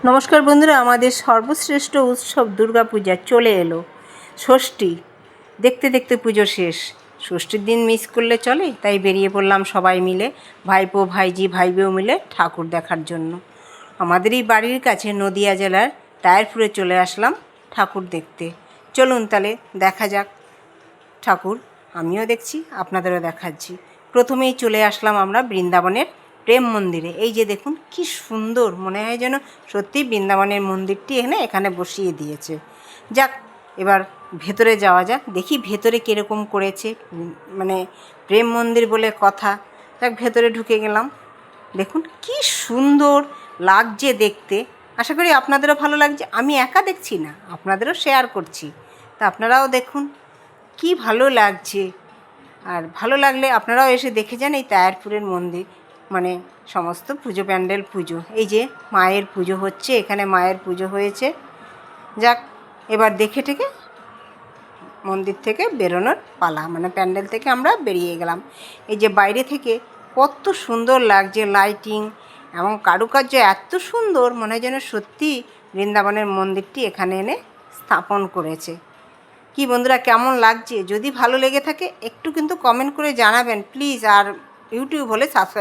নমস্কার বন্ধুরা, আমাদের সর্বশ্রেষ্ঠ উৎসব দুর্গাপূজা চলে এলো। ষষ্ঠী দেখতে দেখতে পুজো শেষ। ষষ্ঠীর দিন মিস করলে চলে, তাই বেরিয়ে পড়লাম সবাই মিলে, ভাইপো ভাইজি ভাইবেও মিলে ঠাকুর দেখার জন্য। আমাদের এই বাড়ির কাছে নদিয়া জেলার টায়ারপুরে চলে আসলাম ঠাকুর দেখতে। চলুন তাহলে দেখা যাক ঠাকুর। আমিও দেখছি, আপনাদেরও দেখাচ্ছি। প্রথমেই চলে আসলাম আমরা বৃন্দাবনের প্রেম মন্দিরে। এই যে দেখুন কি সুন্দর, মনে হয় যেন সত্যি বৃন্দাবনের মন্দিরটি এখানে বসিয়ে দিয়েছে। যাক, এবার ভেতরে যাওয়া যাক, দেখি ভেতরে কীরকম করেছে। মানে প্রেম মন্দির বলে কথা। যাক, ভেতরে ঢুকে গেলাম। দেখুন কি সুন্দর লাগছে দেখতে। আশা করি আপনাদেরও ভালো লাগছে। আমি একা দেখছি না, আপনাদেরও শেয়ার করছি, তা আপনারাও দেখুন কি ভালো লাগছে। আর ভালো লাগলে আপনারাও এসে দেখে যান এই টায়ারপুরের মন্দির, মানে সমস্ত পুজো প্যান্ডেল পুজো। এই যে মায়ের পুজো হচ্ছে, এখানে মায়ের পুজো হয়েছে। যাক, এবার দেখে টেকে মন্দির থেকে বেরোনোর পালা, মানে প্যান্ডেল থেকে আমরা বেরিয়ে গেলাম। এই যে বাইরে থেকে কত সুন্দর লাগছে, লাইটিং এবং কারুকার্য এত সুন্দর, মনে হয় যেন সত্যি বৃন্দাবনের মন্দিরটি এখানে এনে স্থাপন করেছে। কি বন্ধুরা, কেমন লাগছে? যদি ভালো লেগে থাকে একটু কিন্তু কমেন্ট করে জানাবেন প্লিজ। আর ইউটিউব হলে সাবস্ক্রাইব